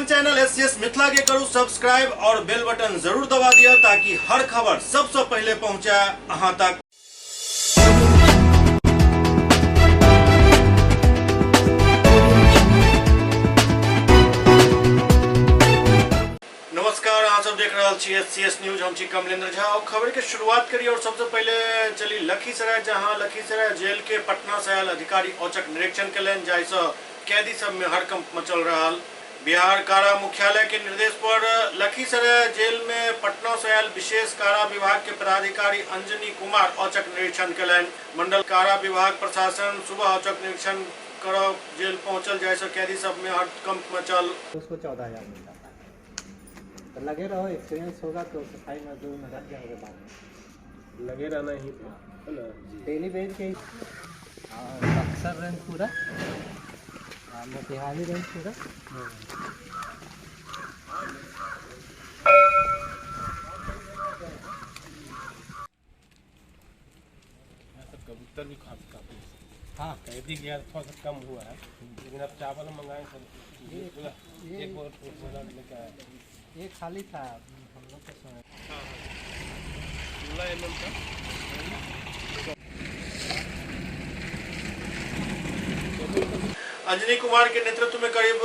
अपन channel SCS Mithila के करू subscribe और बेल बटन जरूर दबा दिया ताकि हर खबर सबसे पहले पहुंचे अहां तक। नमस्कार, आप सब देख रहे छी एससीएस न्यूज। हम छी कमलेंद्र झा और खबर के शुरुआत करिए और सबसे पहले चली लखीसराय, जहां लखीसराय जेल के पटना से आयल अधिकारी औचक निरीक्षण कयलनि, जाहिसँ कैदी सब में हड़कंप मचल रहा। बिहार कारा मुख्यालय के निर्देश पर लखीसराय जेल में पटना से आयल विशेष कारा विभाग के पदाधिकारी अंजनी कुमार औचक निरीक्षण कयलनि। मंडल कारा विभाग प्रशासन सुबह औचक निरीक्षण करब जेल पहुंचल, जाहिसँ कैदी सब में हड़कंप मचल। उसको 14,000 मिलता है, तो लगे रहो, एक्सपीरियंस होगा तो सफाई मजदूर में रह जाओगे बाद में। लगे रहना ही है ना, डेली बेस के अक्सर रेंज पूरा, मोतिहारी रेंज पूरा। कबूतर भी काफी हाँ, कैदी गया थोड़ा सा कम हुआ है, लेकिन अब चावल मंगाए सर एक और लेकर आया। ये खाली था हम लोग के समय। 16 mm का। अंजनी कुमार के नेतृत्व में करीब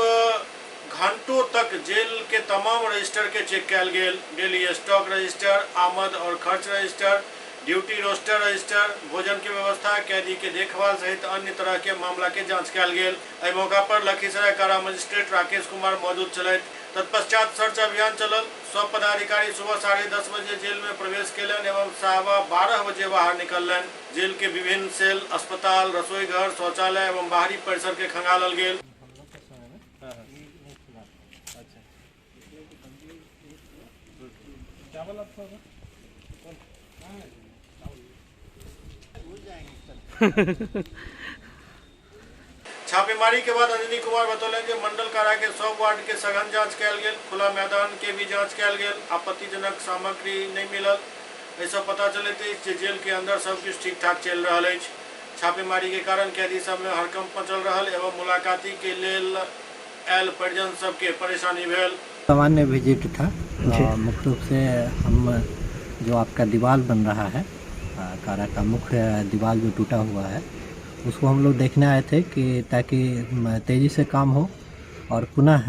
घंटों तक जेल के तमाम रजिस्टर के चेक कयल गेल। डेली स्टॉक रजिस्टर, आमद और खर्च रजिस्टर, ड्यूटी रोस्टर रजिस्टर, भोजन की व्यवस्था, कैदी के देखभाल सहित अन्य तरह के मामला के जांच कयल गेल। एहि मौका पर लखीसराय कारा मजिस्ट्रेट राकेश कुमार मौजूद छलथि। तत्पश्चात सर्च अभियान चलल। सब पदाधिकारी सुबह 10:30 बजे जेल में प्रवेश कयलनि एवं 12:15 बजे बाहर निकलनि। जेल के विभिन्न सेल, अस्पताल, रसोई घर, शौचालय एवं बाहरी परिसर के खंगालल गेल। छापेमारी के बाद अंजनी कुमार बतौलन कि मंडल कारा के सब वार्ड के सघन जांच कयल गेल, खुला मैदान के भी जांच कयल गेल। आपत्तिजनक सामग्री नहीं मिलल। ऐसा पता चलैत अछि जे जेल के अंदर सब कुछ ठीक ठाक चल रहा है। छापेमारी के कारण कैदी सब में हड़कंप मचल रहा एवं मुलाकाती के लेल आयल परिजन सबके परेशानी भेल। सामान्य विजिट था। मुख्य रूप से हम जो आपका दीवार बन रहा है, कारा का मुख्य दीवार जो टूटा हुआ है, उसको हम लोग देखने आए थे कि ताकि तेज़ी से काम हो और पुनः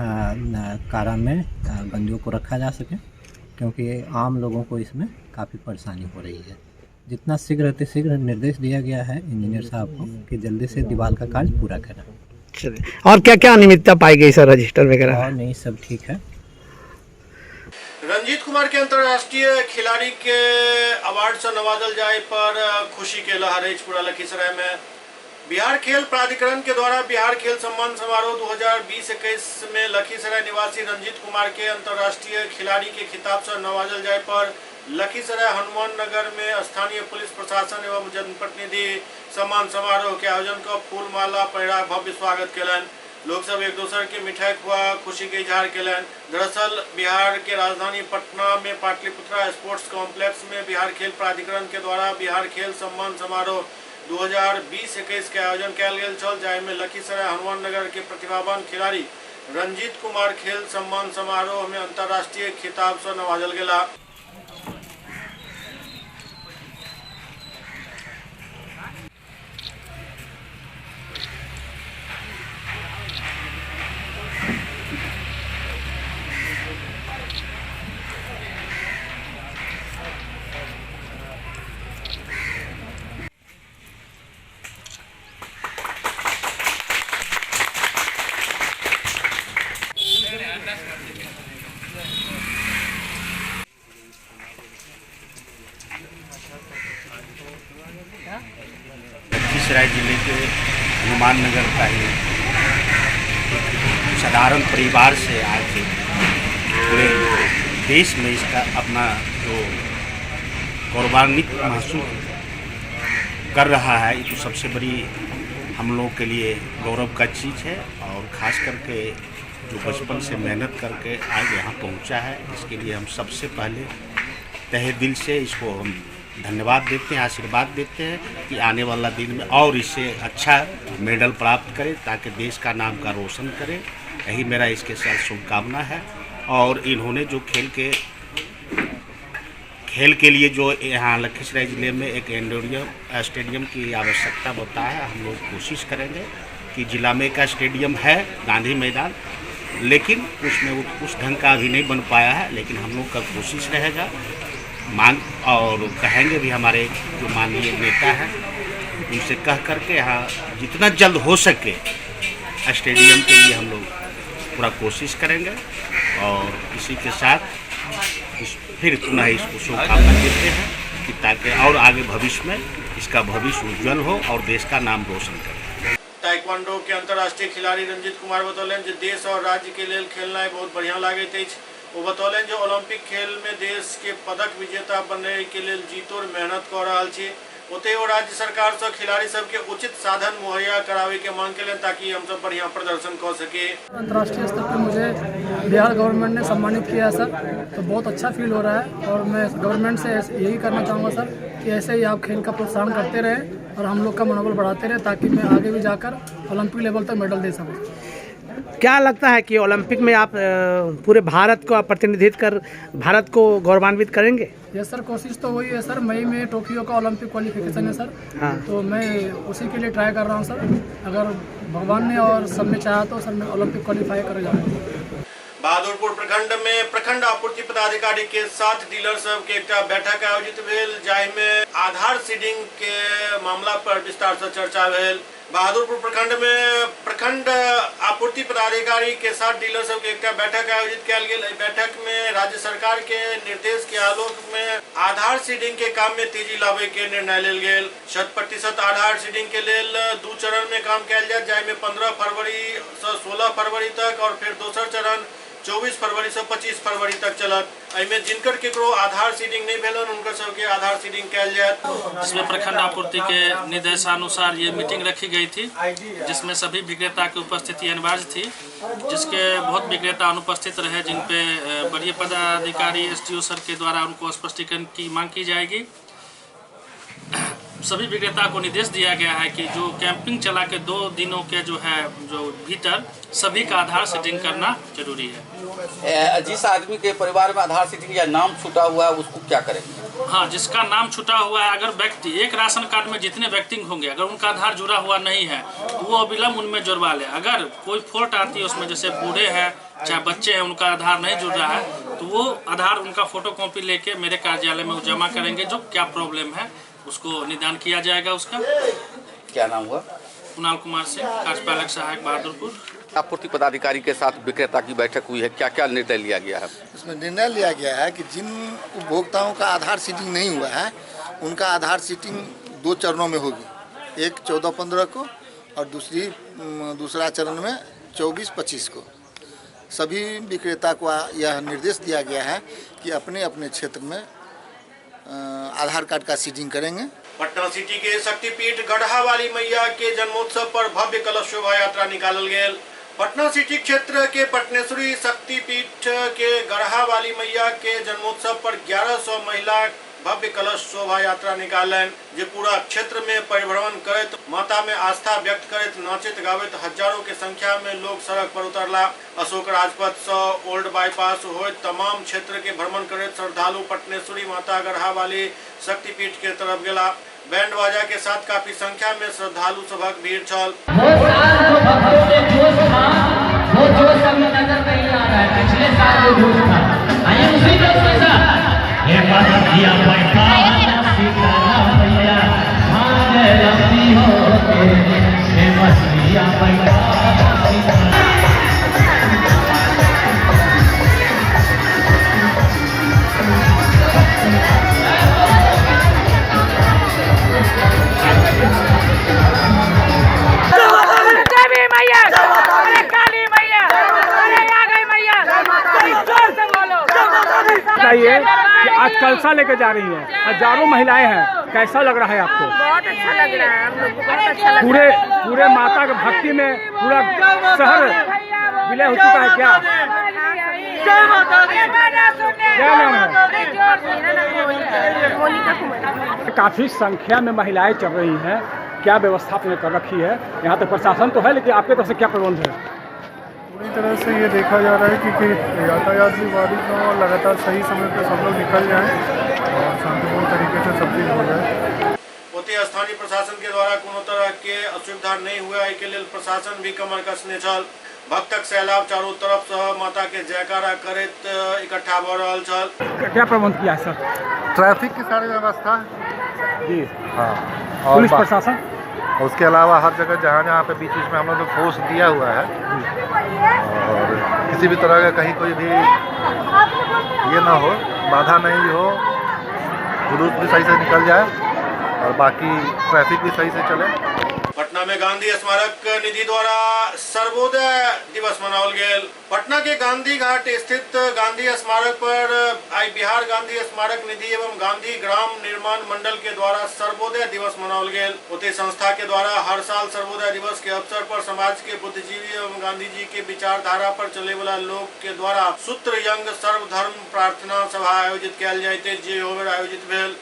कारा में बंदियों को रखा जा सके, क्योंकि आम लोगों को इसमें काफ़ी परेशानी हो रही है। जितना शीघ्र अति शीघ्र निर्देश दिया गया है इंजीनियर साहब को कि जल्दी से दीवार का कार्य पूरा करें। चलिए, और क्या क्या अनियमितता पाई गई सर रजिस्टर वगैरह? और नहीं, सब ठीक है। रंजीत कुमार के अंतर्राष्ट्रीय खिलाड़ी के अवार्ड से नवाजल जाए पर खुशी के लहर है पूरा लखीसराय में। बिहार खेल प्राधिकरण के द्वारा बिहार खेल सम्मान समारोह 2020-21 में लखीसराय निवासी रंजीत कुमार के अंतर्राष्ट्रीय खिलाड़ी के खिताब से नवाजल जाए पर लखीसराय हनुमान नगर में स्थानीय पुलिस प्रशासन एवं जनप्रतिनिधि सम्मान समारोह के आयोजन का फूल माला पहिरा भव्य स्वागत कयलनि। लोग सब एक दूसरे के मिठाई खुआ खुशी के इजहार कयलनि। दरअसल बिहार के राजधानी पटना में पाटलिपुत्रा स्पोर्ट्स कॉम्प्लेक्स में बिहार खेल प्राधिकरण के द्वारा बिहार खेल सम्मान समारोह 2020-21 के आयोजन कयल गेल छल, जाहिमे लखीसराय हनुमान नगर के प्रतिभावान खिलाड़ी रंजीत कुमार खेल सम्मान समारोह में अंतर्राष्ट्रीय खिताब से नवाजल गेला। लखीसराय जिले के हनुमान नगर का ही साधारण परिवार से आज पूरे देश में इसका अपना जो गौरवान्वित महसूस कर रहा है, ये तो सबसे बड़ी हम लोग के लिए गौरव का चीज़ है। और ख़ास करके जो बचपन से मेहनत करके आज यहाँ पहुँचा है, इसके लिए हम सबसे पहले तहे दिल से इसको हम धन्यवाद देते हैं, आशीर्वाद देते हैं कि आने वाला दिन में और इससे अच्छा मेडल प्राप्त करे ताकि देश का नाम का रोशन करे। यही मेरा इसके साथ शुभकामना है। और इन्होंने जो खेल के लिए जो यहाँ लखीसराय ज़िले में एक इंडोर स्टेडियम की आवश्यकता बताया है, हम लोग कोशिश करेंगे कि जिला में का स्टेडियम है गांधी मैदान, लेकिन उसमें उस ढंग का अभी नहीं बन पाया है, लेकिन हम लोग का कोशिश रहेगा मांग और कहेंगे भी हमारे जो माननीय नेता हैं उनसे कह करके यहाँ जितना जल्द हो सके स्टेडियम के लिए हम लोग पूरा कोशिश करेंगे। और इसी के साथ फिर पुनः इसको शुभकामना देते हैं कि ताकि और आगे भविष्य में इसका भविष्य उज्जवल हो और देश का नाम रोशन करे। ताइक्वांडो के अंतर्राष्ट्रीय खिलाड़ी रंजीत कुमार बतौलन जो देश और राज्य के लिए खेलना बहुत बढ़िया लागत है। वो बतौलन जो ओलंपिक खेल में देश के पदक विजेता बनने के लिए जीतोड़ मेहनत कर रहा है। ओते वो राज्य सरकार से खिलाड़ी सबके उचित साधन मुहैया करावे के मांग के लिए ताकि हम सब बढ़िया प्रदर्शन कर सके। अंतर्राष्ट्रीय स्तर पर मुझे बिहार गवर्नमेंट ने सम्मानित किया सर, तो बहुत अच्छा फील हो रहा है। और मैं गवर्नमेंट से यही करना चाहूँगा सर कि ऐसे ही आप खेल का प्रोत्साहन करते रहें और हम लोग का मनोबल बढ़ाते रहें ताकि मैं आगे भी जाकर ओलंपिक लेवल तक मेडल दे सकूँ। क्या लगता है कि ओलंपिक में आप पूरे भारत को प्रतिनिधित्व कर भारत को गौरवान्वित करेंगे? यस सर, कोशिश तो वही है सर। मई में टोक्यो का ओलंपिक क्वालिफिकेशन है सर। हाँ। तो मैं उसी के लिए ट्राई कर रहा हूँ सर। अगर भगवान ने और सब ने चाहा तो सर मैं ओलंपिक क्वालिफाई कर जाऊँगा। बहादुरपुर प्रखंड में प्रखंड आपूर्ति पदाधिकारी के साथ डीलर सब के एक बैठक आयोजित भेल, जाहि में आधार सीडिंग के मामला पर विस्तार से चर्चा भेल। बहादुरपुर प्रखंड में प्रखंड आपूर्ति पदाधिकारी के साथ डीलर सब के एक बैठक आयोजित किया गया। बैठक में राज्य सरकार के निर्देश के आलोक में आधार सीडिंग के काम में तेजी लावे के निर्णय लेल गेल। 100% आधार सीडिंग के लेल 2 चरण में काम किया जाए, जाहि में 15 फरवरी से 16 फरवरी तक और फिर दोसर चरण 24 फरवरी से 25 फरवरी तक चलत। में जिनकर केकरो आधार सीडिंग नहीं भेलन उनकर सबके आधार सीडिंग कैल जात। इसमें प्रखंड आपूर्ति के निर्देशानुसार ये मीटिंग रखी गई थी, जिसमें सभी विक्रेता की उपस्थिति अनिवार्य थी, जिसके बहुत विक्रेता अनुपस्थित रहे, जिन पे बड़े पदाधिकारी SDO सर के द्वारा उनको स्पष्टीकरण की मांग की जाएगी। सभी विक्रेता को निर्देश दिया गया है कि जो कैंपिंग चला के 2 दिनों के जो भीतर सभी का आधार सीडिंग करना जरूरी है। जिस आदमी के परिवार में आधार सीडिंग या नाम छूटा हुआ है उसको क्या करेंगे? हाँ, जिसका नाम छूटा हुआ है, अगर व्यक्ति एक राशन कार्ड में जितने व्यक्ति होंगे अगर उनका आधार जुड़ा हुआ नहीं है तो वो अविलंब उनमें जुड़वा ले। अगर कोई फॉल्ट आती है उसमें, जैसे बूढ़े हैं चाहे बच्चे हैं, उनका आधार नहीं जुड़ रहा है तो वो आधार उनका फोटोकॉपी लेके मेरे कार्यालय में वो जमा करेंगे। जो क्या प्रॉब्लम है उसको निदान किया जाएगा। उसका क्या नाम हुआ? कुणाल कुमार सिंह, कार्यपालक सहायक, बहादुरपुर। आपूर्ति पदाधिकारी के साथ विक्रेता की बैठक हुई है, क्या क्या निर्णय लिया गया है? इसमें निर्णय लिया गया है कि जिन उपभोक्ताओं का आधार सीडिंग नहीं हुआ है उनका आधार सीडिंग 2 चरणों में होगी, एक 14-15 को और दूसरा चरण में 24-25 को। सभी विक्रेता को यह निर्देश दिया गया है कि अपने अपने क्षेत्र में आधार कार्ड का सीडिंग करेंगे। पटना सिटी के शक्तिपीठ गढ़हा वाली मैया के जन्मोत्सव पर भव्य कलश शोभा यात्रा निकालल गेल। पटना सिटी क्षेत्र के पटनेश्वरी शक्तिपीठ के गढ़हा वाली मैया के जन्मोत्सव पर 1100 महिला भव्य कलश शोभा यात्रा निकालन, जे पूरा क्षेत्र में परिभ्रमण करत माता में आस्था व्यक्त करत नाचत गावत हजारों के संख्या में लोग सड़क पर उतरला। अशोक राजपथ से ओल्ड बाईपास हो तमाम क्षेत्र के भ्रमण करत श्रद्धालु पटनेश्वरी माता गढ़हा वाली शक्तिपीठ के तरफ गेला। बैंड बाजा के साथ काफी संख्या में श्रद्धालु सभक भीड़ छल। बताइए कि आज कलसा लेके जा रही हैं, हजारों महिलाएं हैं, कैसा लग रहा है आपको? बहुत अच्छा लग रहा है, हम लोग को बहुत अच्छा लग रहा है। पूरे माता के भक्ति में पूरा शहर विलय हो चुका है क्या? क्या नाम है? काफी संख्या में महिलाएं चल रही हैं, क्या व्यवस्था आपने कर रखी है? यहाँ तक प्रशासन तो है, लेकिन आपके तरफ से क्या प्रबंध है? पूरी तरह से ये देखा जा रहा है कि यातायात भी बाधित न हो, लगातार सही समय पर सब लोग निकल जाएं और शांतिपूर्ण तरीके से सब चीज़ हो जाए। ओते स्थानीय प्रशासन के द्वारा कोनो तरह के असुविधा नहीं हुआ, एहि के लेल प्रशासन भी कमर कसने छल। भक्तक सैलाब चारों तरफ से माता के जयकारा करैत इकट्ठा भ रहल छल। क्या प्रबंध किया है सर? ट्रैफिक की सारी व्यवस्था जी, हाँ, पुलिस प्रशासन, उसके अलावा हर जगह जहाँ जहाँ पे बीच बीच में हम लोग फोर्स दिया हुआ है और किसी भी तरह का कहीं कोई भी ये ना हो, बाधा नहीं हो, जुलूस भी सही से निकल जाए और बाकी ट्रैफिक भी सही से चले। पटना में गांधी स्मारक निधि द्वारा सर्वोदय दिवस मनाओल गेल। पटना के गांधी घाट स्थित गांधी स्मारक पर आई बिहार गांधी स्मारक निधि एवं गांधी ग्राम निर्माण मंडल के द्वारा सर्वोदय दिवस मनाओल गेल। ओते संस्था के द्वारा हर साल सर्वोदय दिवस के अवसर पर समाज के बुद्धिजीवी एवं गांधी जी के विचारधारा पर चले वाला लोग के द्वारा सूत्र यंग सर्वधर्म प्रार्थना सभा आयोजित कयल जाइत अछि, जे ओवर आयोजित भेल।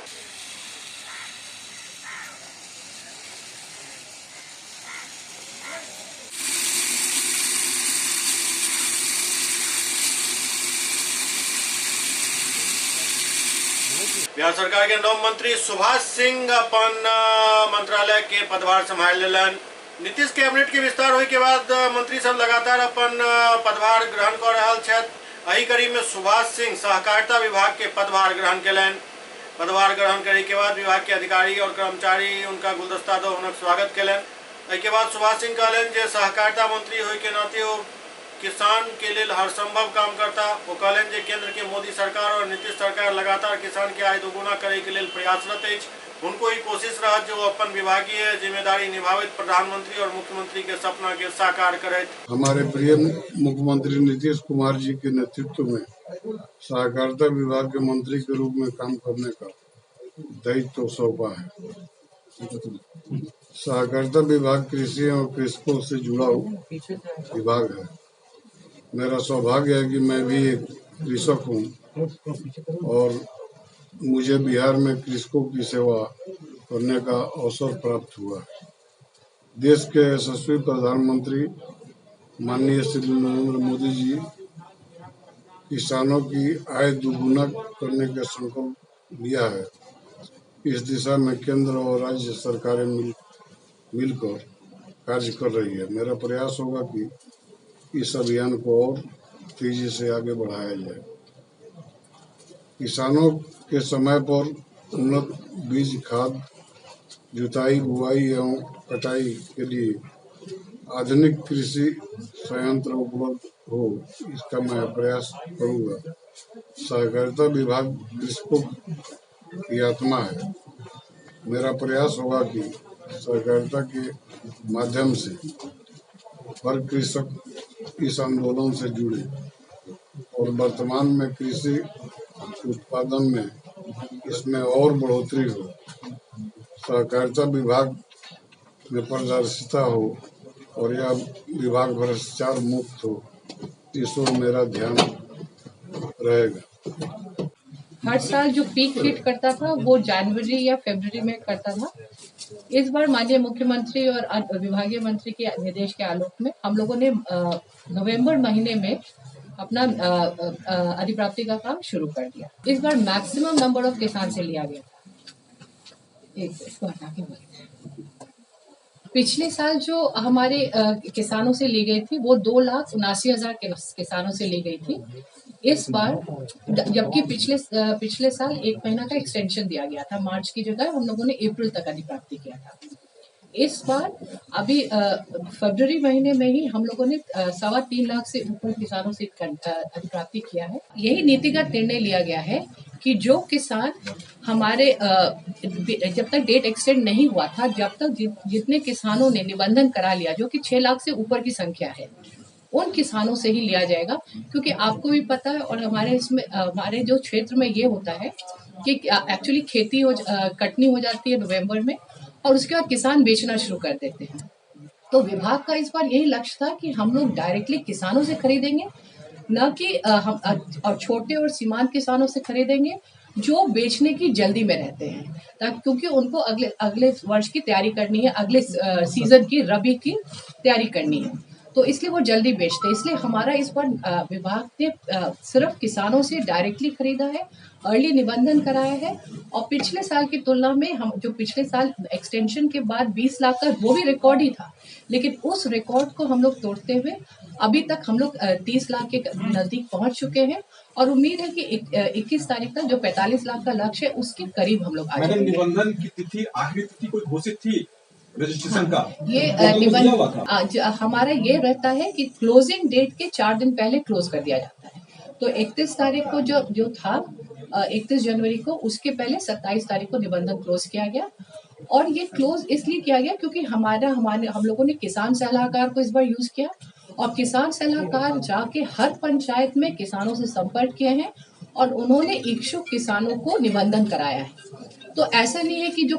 बिहार सरकार के नव मंत्री सुभाष सिंह अपन मंत्रालय के पदभार संभाल लेलन। नीतीश कैबिनेट के विस्तार होय के बाद मंत्री सब लगातार अपन पदभार ग्रहण कर रहल छथि। एहि कड़ी में सुभाष सिंह सहकारिता विभाग के पदभार ग्रहण केलनि। पदभार ग्रहण करे के बाद विभाग के अधिकारी और कर्मचारी उनका गुलदस्ता दो हुनक स्वागत केलनि। एहि के बाद सुभाष सिंह कहलनि जे सहकारिता मंत्री होय के नाते ओ किसान के लिए हर संभव काम करता। वो कहलन जे केंद्र के मोदी सरकार और नीतीश सरकार लगातार किसान के आय दोगुना करे के लिए प्रयासरत है। उनको ही कोशिश रहा जो अपन विभागीय जिम्मेदारी निभावित प्रधानमंत्री और मुख्यमंत्री के सपना के साकार करे। हमारे प्रिय मुख्यमंत्री नीतीश कुमार जी के नेतृत्व में सहकारिता विभाग के मंत्री के रूप में काम करने का दायित्व सौंपा है। सहकारिता विभाग कृषि और कृषकों से जुड़ा विभाग है। मेरा सौभाग्य है कि मैं भी एक कृषक हूँ और मुझे बिहार में कृषकों की सेवा करने का अवसर प्राप्त हुआ। देश के यशस्वी प्रधानमंत्री माननीय श्री नरेंद्र मोदी जी किसानों की आय दोगुना करने का संकल्प लिया है। इस दिशा में केंद्र और राज्य सरकारें मिलकर कार्य कर रही है। मेरा प्रयास होगा कि इस अभियान को और तेजी से आगे बढ़ाया जाए। किसानों के समय पर उन्नत बीज, खाद, जुताई, बुआई एवं कटाई के लिए आधुनिक कृषि संयंत्र उपलब्ध हो, इसका मैं प्रयास करूंगा। सहकारिता विभाग कृषकों की आत्मा है। मेरा प्रयास होगा कि सहकारिता के माध्यम से हर कृषक इस आंदोलन से जुड़े और वर्तमान में कृषि उत्पादन में इसमें और बढ़ोतरी हो, सहकारिता विभाग में पारदर्शिता हो और यह विभाग भ्रष्टाचार मुक्त हो, इस ओर मेरा ध्यान रहेगा। हर साल जो पीक हिट करता था वो जनवरी या फरवरी में करता था। इस बार माननीय मुख्यमंत्री और विभागीय मंत्री के निर्देश के आलोक में हम लोगों ने नवंबर महीने में अपना अधिप्राप्ति का काम शुरू कर दिया। इस बार मैक्सिमम नंबर ऑफ किसान से लिया गया था। इसको हटा के पिछले साल जो हमारे किसानों से ली गई थी वो 2,79,000 किसानों से ली गई थी। इस बार जबकि पिछले साल 1 महीना का एक्सटेंशन दिया गया था, मार्च की जगह हम लोगों ने अप्रैल तक अधिप्राप्ति किया था। इस बार अभी फरवरी महीने में ही हम लोगों ने 3.25 लाख से ऊपर किसानों से अधिप्राप्ति किया है। यही नीतिगत निर्णय लिया गया है कि जो किसान हमारे जब तक डेट एक्सटेंड नहीं हुआ था, जब तक जितने किसानों ने निबंधन करा लिया, जो कि 6 लाख से ऊपर की संख्या है, उन किसानों से ही लिया जाएगा। क्योंकि आपको भी पता है और हमारे जो क्षेत्र में ये होता है कि एक्चुअली खेती कटनी हो जाती है नवंबर में और उसके बाद किसान बेचना शुरू कर देते हैं। तो विभाग का इस बार यही लक्ष्य था कि हम लोग डायरेक्टली किसानों से खरीदेंगे, न कि हम और छोटे और सीमांत किसानों से खरीदेंगे जो बेचने की जल्दी में रहते हैं, ताकि क्योंकि उनको अगले वर्ष की तैयारी करनी है, अगले सीजन की रबी की तैयारी करनी है। तो इसलिए वो जल्दी बेचते हैं। इसलिए हमारा इस बार विभाग ने सिर्फ किसानों से डायरेक्टली खरीदा है, अर्ली निबंधन कराया है, और पिछले साल की तुलना में हम जो पिछले साल एक्सटेंशन के बाद 20 लाख का वो भी रिकॉर्ड ही था, लेकिन उस रिकॉर्ड को हम लोग तोड़ते हुए अभी तक हम लोग 30 लाख के नज़दीक पहुंच चुके हैं, और उम्मीद है कि 21 तारीख तक जो 45 लाख का लक्ष्य है उसके करीब हम लोग आ जाएंगे। निबंधन की तिथि, आखिरी तिथि कोई घोषित थी रजिस्ट्रेशन का? ये निबंधन हमारा ये रहता है कि क्लोजिंग डेट के 4 दिन पहले क्लोज कर दिया जाता है। तो 31 तारीख को जो था 31 जनवरी को, उसके पहले 27 तारीख को निबंधन क्लोज किया गया। और ये क्लोज इसलिए किया गया क्योंकि हम लोगों ने किसान सलाहकार को इस बार यूज किया, और किसान सलाहकार जाके हर पंचायत में किसानों से संपर्क किए हैं और उन्होंने इच्छुक किसानों को निबंधन कराया है। तो ऐसा नहीं है कि जो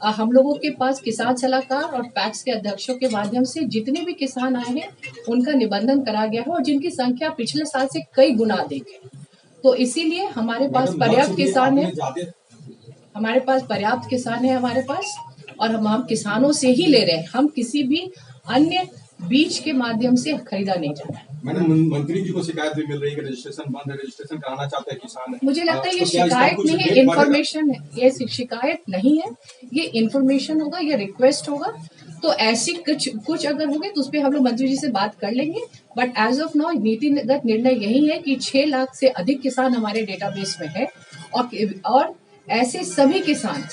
हम लोगों के पास किसान सलाहकार और पैक्स के अध्यक्षों के माध्यम से जितने भी किसान आए हैं उनका निबंधन करा गया है, और जिनकी संख्या पिछले साल से कई गुना अधिक है। तो इसीलिए हमारे पास पर्याप्त किसान है, हमारे पास, और हम किसानों से ही ले रहे हैं। हम किसी भी अन्य बीच के माध्यम से खरीदा नहीं जा रहा है। मैडम, मंत्री जी को शिकायत भी मिल रही है कि रजिस्ट्रेशन बंद है, रजिस्ट्रेशन कराना चाहते हैं किसान। मुझे लगता है ये शिकायत नहीं है, इन्फॉर्मेशन है। ये शिकायत नहीं है, ये इन्फॉर्मेशन होगा, ये रिक्वेस्ट होगा। तो ऐसी कुछ अगर होगी तो उस पर हम लोग मंत्री जी से बात कर लेंगे। बट एज ऑफ नाउ नीतिगत निर्णय यही है कि 6 लाख से अधिक किसान हमारे डेटाबेस में है, और ऐसे सभी किसान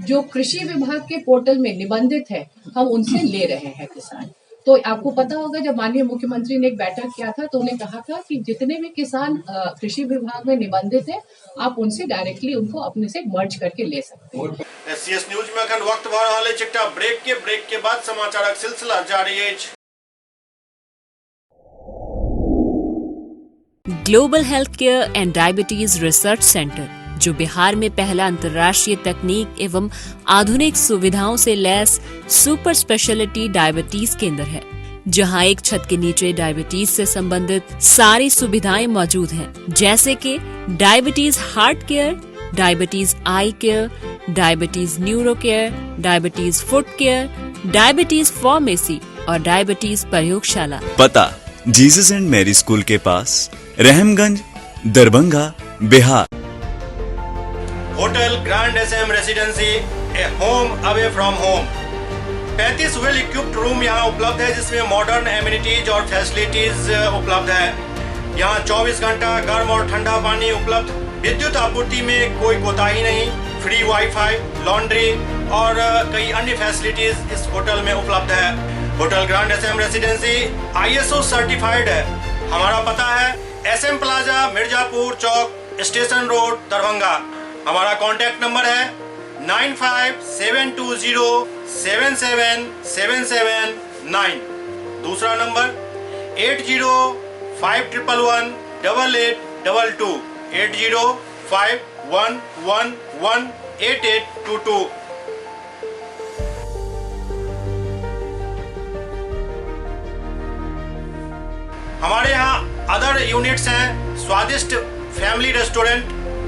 जो कृषि विभाग के पोर्टल में निबंधित है, हम उनसे ले रहे हैं किसान। तो आपको पता होगा जब माननीय मुख्यमंत्री ने एक बैठक किया था तो उन्हें कहा था कि जितने भी किसान कृषि विभाग में निबंधित हैं, आप उनसे डायरेक्टली उनको अपने से मर्ज करके ले सकते हैं। एससीएस न्यूज में अखन वक्त भर रहा है चिट्टा ब्रेक के बाद समाचारक सिलसिला जारी है। Global health care and diabetes research centre, जो बिहार में पहला अंतर्राष्ट्रीय तकनीक एवं आधुनिक सुविधाओं से लैस सुपर स्पेशलिटी डायबिटीज केंद्र है, जहां एक छत के नीचे डायबिटीज से संबंधित सारी सुविधाएं मौजूद हैं, जैसे कि diabetes heart care, diabetes eye care, diabetes neuro care, diabetes foot care, diabetes pharmacy और डायबिटीज प्रयोगशाला। पता जीसस एंड मैरी स्कूल के पास, Rahamganj, Darbhanga, Bihar. Hotel grand SM residency, a home away from home. 35 well equipped room यहाँ उपलब्ध है, जिसमें modern amenities और फैसिलिटीज उपलब्ध है। यहाँ 24 घंटा गर्म और ठंडा पानी उपलब्ध, विद्युत आपूर्ति में कोई कोताही नहीं, फ्री वाईफाई, लॉन्ड्री और कई अन्य फैसिलिटीज इस होटल में उपलब्ध है। Hotel grand SM residency ISO certified है। हमारा पता है SM plaza, Mirzapur Chowk, station road, Darbhanga. हमारा कॉन्टैक्ट नंबर है 9572077779। दूसरा नंबर 8051118822, 8051118822। हमारे यहाँ अदर यूनिट्स हैं, स्वादिष्ट family restaurant,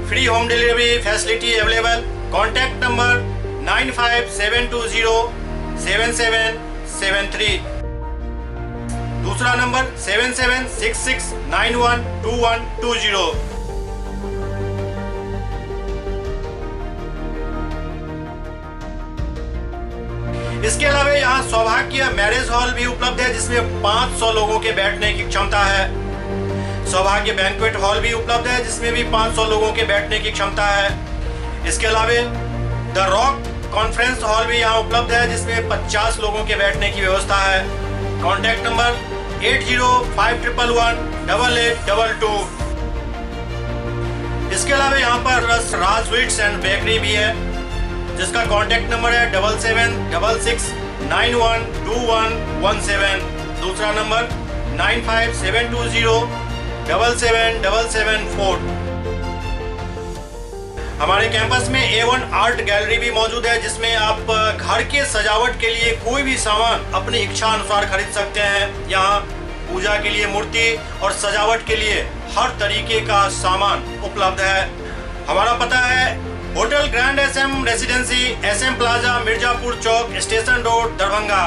free home delivery facility available. Contact number 9572077773। दूसरा नंबर 7766912120। इसके अलावा यहाँ सौभाग्य मैरिज हॉल भी उपलब्ध है, जिसमें 500 लोगों के बैठने की क्षमता है। सौभाग्य बैंक्वेट हॉल भी उपलब्ध है, जिसमें भी 500 लोगों के बैठने की क्षमता है। इसके अलावा द रॉक कॉन्फ्रेंस हॉल भी यहाँ उपलब्ध है, जिसमें 50 लोगों के बैठने की व्यवस्था है। Contact number 8051118822। इसके अलावा यहाँ पर राज स्वीट्स एंड बेकरी भी है, जिसका कॉन्टैक्ट नंबर है 7766912117। दूसरा नंबर 9572077774। हमारे कैंपस में A1 आर्ट गैलरी भी मौजूद है, जिसमें आप घर के सजावट के लिए कोई भी सामान अपनी इच्छा अनुसार खरीद सकते हैं। यहाँ पूजा के लिए मूर्ति और सजावट के लिए हर तरीके का सामान उपलब्ध है। हमारा पता है hotel grand SM residency, SM plaza, Mirzapur Chowk, station road, Darbhanga.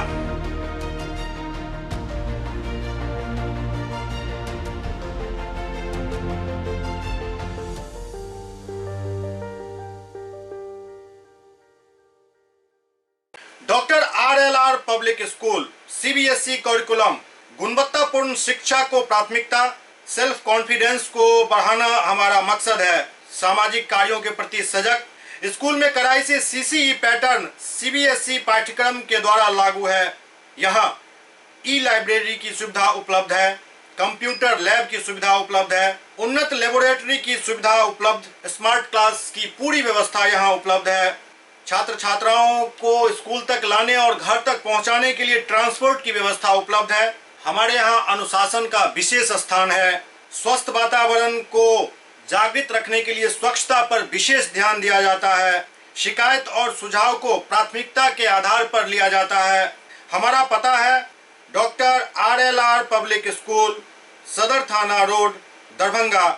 Doctor RLR public school CBSE curriculum गुणवत्तापूर्ण शिक्षा को प्राथमिकता, सेल्फ कॉन्फिडेंस को बढ़ाना हमारा मकसद है। सामाजिक कार्यों के प्रति सजग। स्कूल में कड़ाई से CCE पैटर्न CBSE पाठ्यक्रम के द्वारा लागू है। यहाँ लाइब्रेरी की सुविधा उपलब्ध है, कंप्यूटर लैब की सुविधा उपलब्ध है, उन्नत लेबोरेटरी की सुविधा उपलब्ध, स्मार्ट क्लास की पूरी व्यवस्था यहाँ उपलब्ध है। छात्र छात्राओं को स्कूल तक लाने और घर तक पहुंचाने के लिए ट्रांसपोर्ट की व्यवस्था उपलब्ध है। हमारे यहाँ अनुशासन का विशेष स्थान है। स्वस्थ वातावरण को जागृत रखने के लिए स्वच्छता पर विशेष ध्यान दिया जाता है। शिकायत और सुझाव को प्राथमिकता के आधार पर लिया जाता है। हमारा पता है doctor RLR public school, Sadar Thana road, Darbhanga,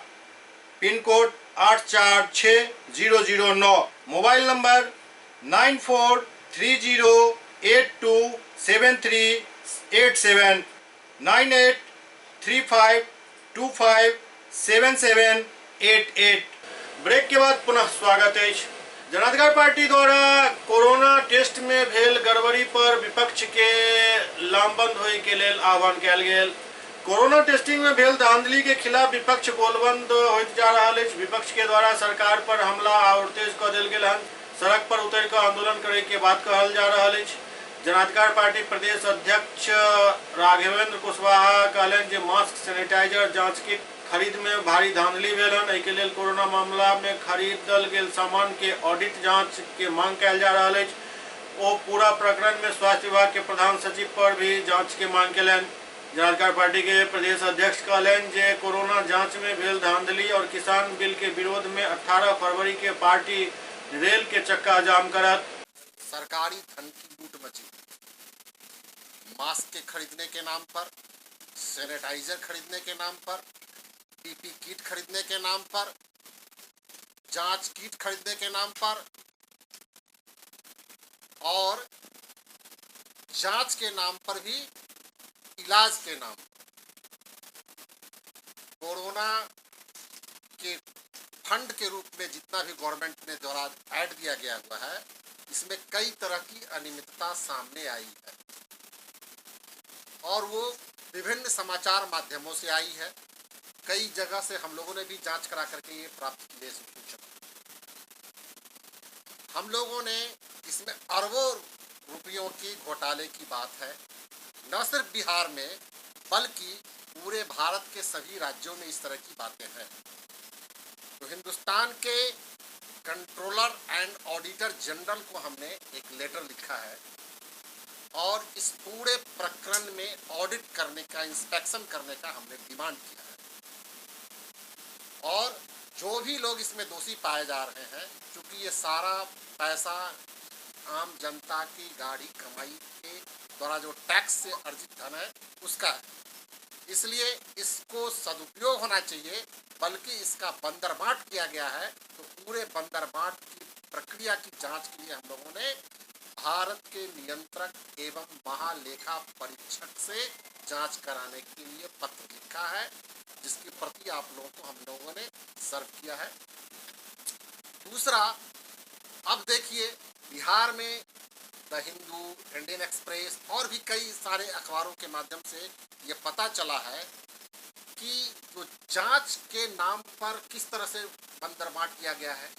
pin code 846009, mobile number 9430827387, 9835257788। Break के बाद पुनः स्वागत है। जनाधिकार पार्टी द्वारा कोरोना टेस्ट में भेल गड़बड़ी पर विपक्ष के लामबंद होए के लेल आह्वान कयल गेल। कोरोना टेस्टिंग में भेल धांधली के खिलाफ विपक्ष बोलबंद होइत जा रहा है। विपक्ष के द्वारा सरकार पर हमला और तेज कऽ देल गेल हन। सड़क पर उतर कर आंदोलन करे के बात कहल जा रहा है। जनाधिकार पार्टी प्रदेश अध्यक्ष राघवेंद्र कुशवाहा कहलन जे मास्क, सैनिटाइजर, जांच किट खरीद में भारी धांधली भेल हन। एहि के लेल कोरोना मामला में खरीदल गेल सामान के ऑडिट जांच के मांग कयल जा रहा है। ओ पूरा प्रकरण में स्वास्थ्य विभाग के प्रधान सचिव पर भी जांच के मांग कयलनि। जनाधिकार पार्टी के प्रदेश अध्यक्ष कहलनि जे कोरोना जांच में भेल धांधली और किसान बिल के विरोध में 18 फरवरी के पार्टी रेल के चक्का जाम करत। सरकारी धन की लूट मची। मास्क के खरीदने के नाम पर, सैनिटाइजर खरीदने के नाम पर, PP किट खरीदने के नाम पर, जांच किट खरीदने के नाम पर और जांच के नाम पर भी इलाज के नाम पर कोरोना के फंड के रूप में जितना भी गवर्नमेंट ने द्वारा ऐड दिया गया हुआ है, इसमें कई तरह की अनियमितता सामने आई है और वो विभिन्न समाचार माध्यमों से आई है। कई जगह से हम लोगों ने भी जांच करा करके ये प्राप्त की है सूचना। हम लोगों ने इसमें अरबों रुपयों के घोटाले की बात है। न सिर्फ बिहार में बल्कि पूरे भारत के सभी राज्यों में इस तरह की बातें हैं। तो हिंदुस्तान के कंट्रोलर एंड ऑडिटर जनरल को हमने एक लेटर लिखा है और इस पूरे प्रकरण में ऑडिट करने का, इंस्पेक्शन करने का हमने डिमांड किया है। और जो भी लोग इसमें दोषी पाए जा रहे हैं, क्योंकि ये सारा पैसा आम जनता की गाड़ी कमाई के द्वारा जो टैक्स से अर्जित धन है उसका है, इसलिए इसको सदुपयोग होना चाहिए, बल्कि इसका बंदरबांट किया गया है। तो पूरे बंदरबांट की प्रक्रिया की जांच के लिए हम लोगों ने भारत के नियंत्रक एवं महालेखा परीक्षक से जांच कराने के लिए पत्र लिखा है, जिसकी प्रति आप लोगों को हम लोगों ने सर्व किया है। दूसरा, अब देखिए बिहार में द हिंदू, इंडियन एक्सप्रेस और भी कई सारे अखबारों के माध्यम से ये पता चला है कि जो जांच के नाम पर किस तरह से बंदरबांट किया गया है।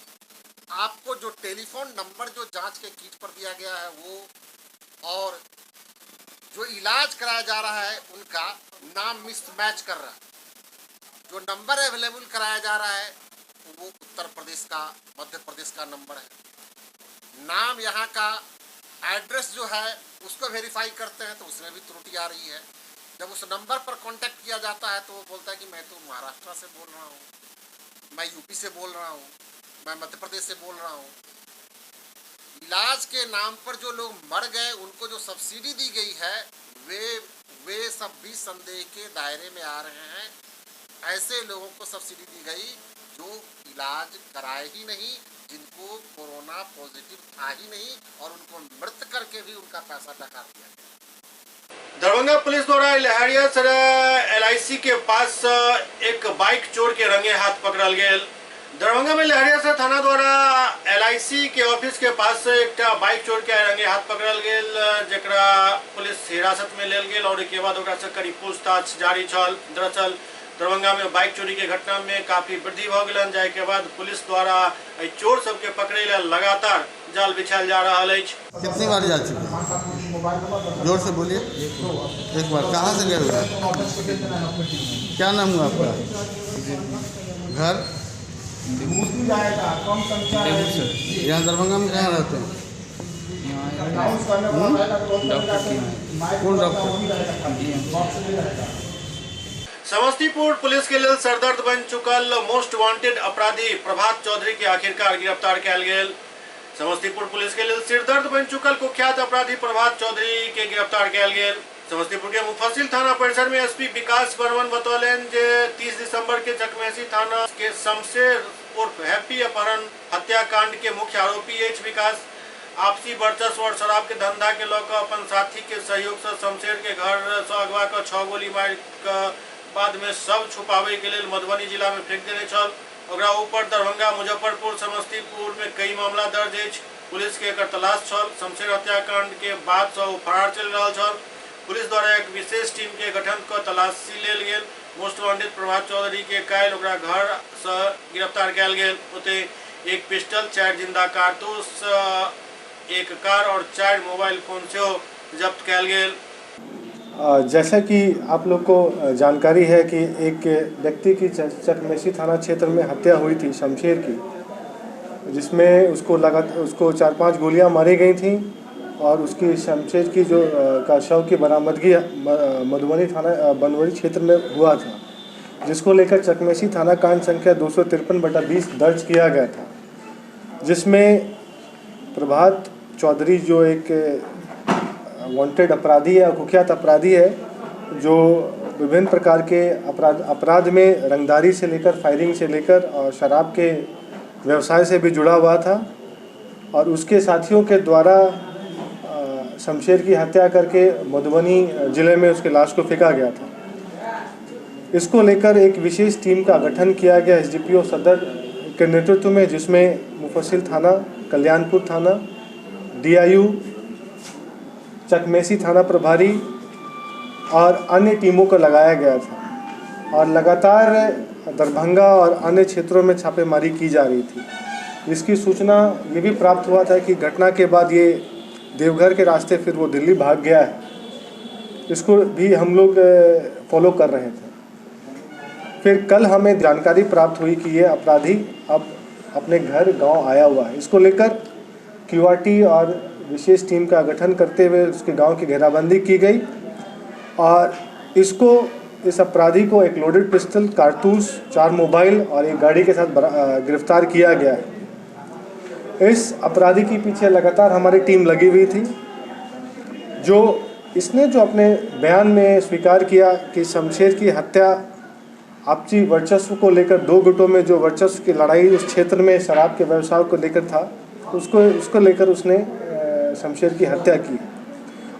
आपको जो टेलीफोन नंबर जो जांच के किट पर दिया गया है वो, और जो इलाज कराया जा रहा है उनका नाम मिसमैच कर रहा है। जो नंबर अवेलेबल कराया जा रहा है वो उत्तर प्रदेश का, मध्य प्रदेश का नंबर है। नाम यहाँ का, एड्रेस जो है उसको वेरीफाई करते हैं तो उसमें भी त्रुटि आ रही है। जब उस नंबर पर कांटेक्ट किया जाता है तो वो बोलता है कि मैं तो महाराष्ट्र से बोल रहा हूँ, मैं यूपी से बोल रहा हूँ, मैं मध्य प्रदेश से बोल रहा हूँ। इलाज के नाम पर जो लोग मर गए उनको जो सब्सिडी दी गई है वे सब भी संदेह के दायरे में आ रहे हैं। ऐसे लोगों को सब्सिडी दी गई जो इलाज कराए ही नहीं, जिनको कोरोना पॉजिटिव था ही नहीं, और उनको मृत करके भी उनका पैसा डका दिया गया। दरभंगा पुलिस द्वारा लहरियासराय LIC के पास एक बाइक चोर के रंगे हाथ पकड़ल गेल। दरभंगा में लहरियासराय थाना द्वारा LIC के ऑफिस के पास से एक बाइक चोर के रंगे हाथ पकड़ल गेल, जकरा पुलिस हिरासत में लेल गेल और के बाद ओकरा से कड़ी पूछताछ जारी छल। दरअसल दरभंगा में बाइक चोरी के घटना में काफी वृद्धि भ गेल, जाय के बाद पुलिस द्वारा चोर सबके पकड़े ला लगातार जाल बिछायल जा रहा है। कितनी बार जा चुके हैं? जोर से बोलिए। एक बार। कहाँ से गए हुए? क्या नाम हुआ आपका? घर? यहाँ दरभंगा में कहाँ रहते हैं? कौन डॉक्टर? समस्तीपुर पुलिस के लिए सरदर्द बन चुकल मोस्ट वांटेड अपराधी प्रभात चौधरी के आखिरकार गिरफ्तार किया गेल। समस्तीपुर पुलिस के लिए सिरदर्द बन चुकल कुख्यात अपराधी प्रभात चौधरी के गिरफ्तार किया गेल। समस्तीपुर के मुफस्सिल थाना परिसर में SP विकास बर्मन बतौलन जे 30 दिसंबर के चकमेसी थाना के शमशेर उर्फ हैप्पी अपहरण हत्याकांड के मुख्य आरोपी H विकास आपसी वर्चस्व और शराब के धंधा के लौकर अपन साथी के सहयोग से शमशेर के घर से अगवा कर 6 गोली मार के बाद में सब छुपावे के लिए मधुबनी जिला में फेंक देने छल। ओकरा ऊपर दरभंगा, मुजफ्फरपुर, समस्तीपुर में कई मामला दर्ज है। पुलिस के एकर तलाश छल। शमशेर हत्याकांड के बाद से वो फरार चल रहा छल। पुलिस द्वारा एक विशेष टीम के गठन कर तलाशी लेल गेल। मोस्ट वांटेड प्रभात चौधरी के कायल ओकरा घर से गिरफ्तार किया गेल। ओते एक पिस्टल, 4 जिंदा कारतूस, एक कार और 4 मोबाइल फोन से जब्त किया गेल। जैसा कि आप लोग को जानकारी है कि एक व्यक्ति की चकमेसी थाना क्षेत्र में हत्या हुई थी शमशेर की, जिसमें उसको 4-5 गोलियां मारी गई थी और उसकी शमशेर की जो का शव की बरामदगी मधुबनी थाना बनवरी क्षेत्र में हुआ था, जिसको लेकर चकमेसी थाना कांड संख्या 253/20 दर्ज किया गया था, जिसमें प्रभात चौधरी जो एक वांटेड अपराधी है, कुख्यात अपराधी है, जो विभिन्न प्रकार के अपराध में रंगदारी से लेकर फायरिंग से लेकर और शराब के व्यवसाय से भी जुड़ा हुआ था और उसके साथियों के द्वारा शमशेर की हत्या करके मधुबनी जिले में उसके लाश को फेंका गया था। इसको लेकर एक विशेष टीम का गठन किया गया SDPO सदर के नेतृत्व में, जिसमें मुफस्सिल थाना, कल्याणपुर थाना, DIU, चकमेसी थाना प्रभारी और अन्य टीमों को लगाया गया था और लगातार दरभंगा और अन्य क्षेत्रों में छापेमारी की जा रही थी। इसकी सूचना ये भी प्राप्त हुआ था कि घटना के बाद ये देवघर के रास्ते फिर वो दिल्ली भाग गया है। इसको भी हम लोग फॉलो कर रहे थे। फिर कल हमें जानकारी प्राप्त हुई कि ये अपराधी अब अपने घर गांव आया हुआ है। इसको लेकर QRT और विशेष टीम का गठन करते हुए उसके गांव की घेराबंदी की गई और इस अपराधी को एक लोडेड पिस्टल, कारतूस, 4 मोबाइल और एक गाड़ी के साथ गिरफ्तार किया गया है। इस अपराधी के पीछे लगातार हमारी टीम लगी हुई थी। इसने जो अपने बयान में स्वीकार किया कि शमशेर की हत्या आपसी वर्चस्व को लेकर 2 गुटों में जो वर्चस्व की लड़ाई उस क्षेत्र में शराब के व्यवसाय को लेकर था, उसको लेकर उसने शमशेर की हत्या की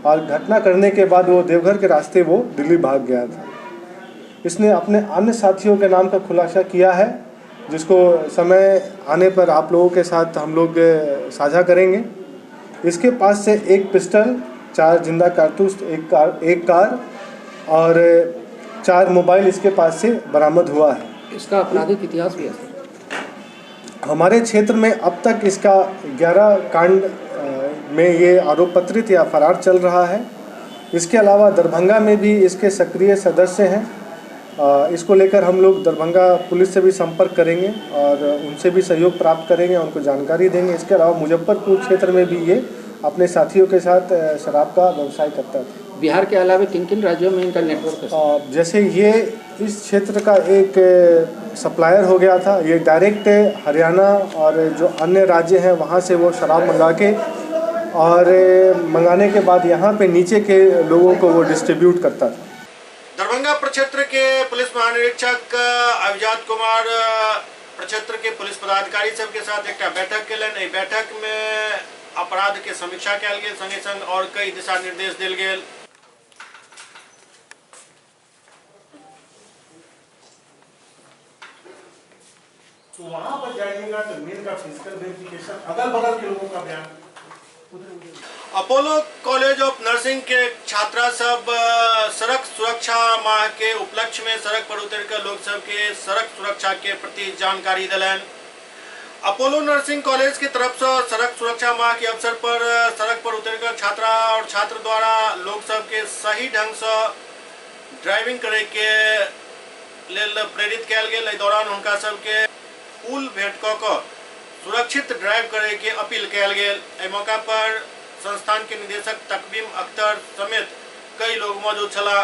और घटना करने के बाद वो देवघर के रास्ते वो दिल्ली भाग गया था। इसने अपने अन्य साथियों के नाम का खुलासा किया है, जिसको समय आने पर आप लोगों के साथ हम लोग साझा करेंगे। इसके पास से एक पिस्टल, 4 जिंदा कारतूस, एक कार और 4 मोबाइल इसके पास से बरामद हुआ है। इसका आपराधिक इतिहास भी है हमारे क्षेत्र में अब तक इसका 11 कांड में ये आरोप पत्रित या फरार चल रहा है। इसके अलावा दरभंगा में भी इसके सक्रिय सदस्य हैं। इसको लेकर हम लोग दरभंगा पुलिस से भी संपर्क करेंगे और उनसे भी सहयोग प्राप्त करेंगे, उनको जानकारी देंगे। इसके अलावा मुजफ्फरपुर क्षेत्र में भी ये अपने साथियों के साथ शराब का व्यवसाय करता था। बिहार के अलावा किन राज्यों में इनका नेटवर्क है? जैसे ये इस क्षेत्र का एक सप्लायर हो गया था, ये डायरेक्ट हरियाणा और जो अन्य राज्य हैं वहाँ से वो शराब मंगा के और मंगाने के बाद यहाँ पे नीचे के लोगों को वो डिस्ट्रीब्यूट करता था। दरभंगा प्रक्षेत्र के पुलिस महानिरीक्षक अभिजात कुमार प्रक्षेत्र के पुलिस पदाधिकारी सब के साथ एक बैठक के बैठक में अपराध के समीक्षा कयल गेल, संगे संग और कई दिशा निर्देश दिल गेल। तो वहां पर जाइएगा तो मेल का फिजिकल वेरिफिकेशन, अगल बगल के लोगों का बयान। अपोलो कॉलेज ऑफ नर्सिंग के छात्रा सब सड़क सुरक्षा माह के उपलक्ष्य में सड़क पर उतर कर लोग सब के सड़क सुरक्षा के प्रति जानकारी दिलन। अपोलो नर्सिंग कॉलेज की तरफ से सड़क सुरक्षा माह के अवसर पर सड़क पर उतरकर छात्रा और छात्र द्वारा लोग सब के सही ढंग से ड्राइविंग करे के लेल प्रेरित कयल गेल। एहि दौरान उनका सबके फूल भेंट कऽ कऽ सुरक्षित ड्राइव करे के अपील कयल गेल। एहि मौका पर संस्थान के निदेशक तकवीम अख्तर समेत कई लोग मौजूद छला।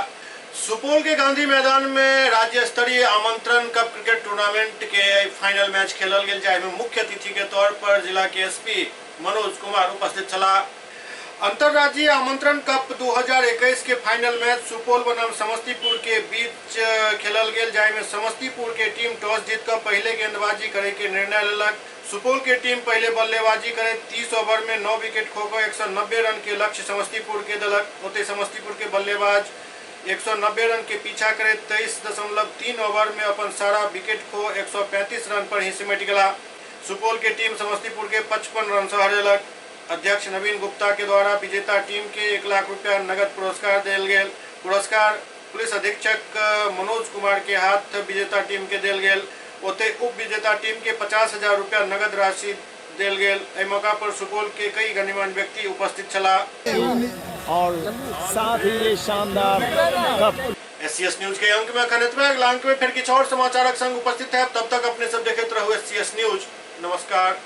सुपौल के गांधी मैदान में राज्य स्तरीय आमंत्रण कप क्रिकेट टूर्नामेंट के फाइनल मैच खेलल गेल, जाहिमे मुख्य अतिथि के तौर पर जिला के एसपी मनोज कुमार उपस्थित छला। अंतर्राज्यीय आमंत्रण कप 2021 के फाइनल मैच सुपौल बनाम समस्तीपुर के बीच खेलल गेल, जाहिमे समस्तीपुर के टीम टॉस जीत कर पहले गेंदबाजी करे के निर्णय लेलक। सुपौल के टीम पहले बल्लेबाजी करे 30 ओवर में 9 विकेट खोकर 190 रन के लक्ष्य समस्तीपुर के देलक। ओते समस्तीपुर के बल्लेबाज 190 रन के पीछा करे 23.3 ओवर में अपन सारा विकेट खो 135 रन पर ही सिमट गया। सुपौल के टीम समस्तीपुर के 55 रन से हरेलक। अध्यक्ष नवीन गुप्ता के द्वारा विजेता टीम के 1 लाख रुपया नगद पुरस्कार दिल गेल। पुरस्कार पुलिस अधीक्षक मनोज कुमार के हाथ विजेता टीम के दिल गेल। ओते उप विजेता टीम के 50,000 रुपया नगद राशि दिल गेल। एहि मौका पर सुपौल के कई गणमान्य व्यक्ति उपस्थित छला और साथ ही ये शानदार कप। एससीएस न्यूज के अंक में अखन एतबे। अगला अंक में फिर किछु और समाचारक संग उपस्थित है। तब तक अपने सब देखते रहू एससीएस न्यूज। नमस्कार।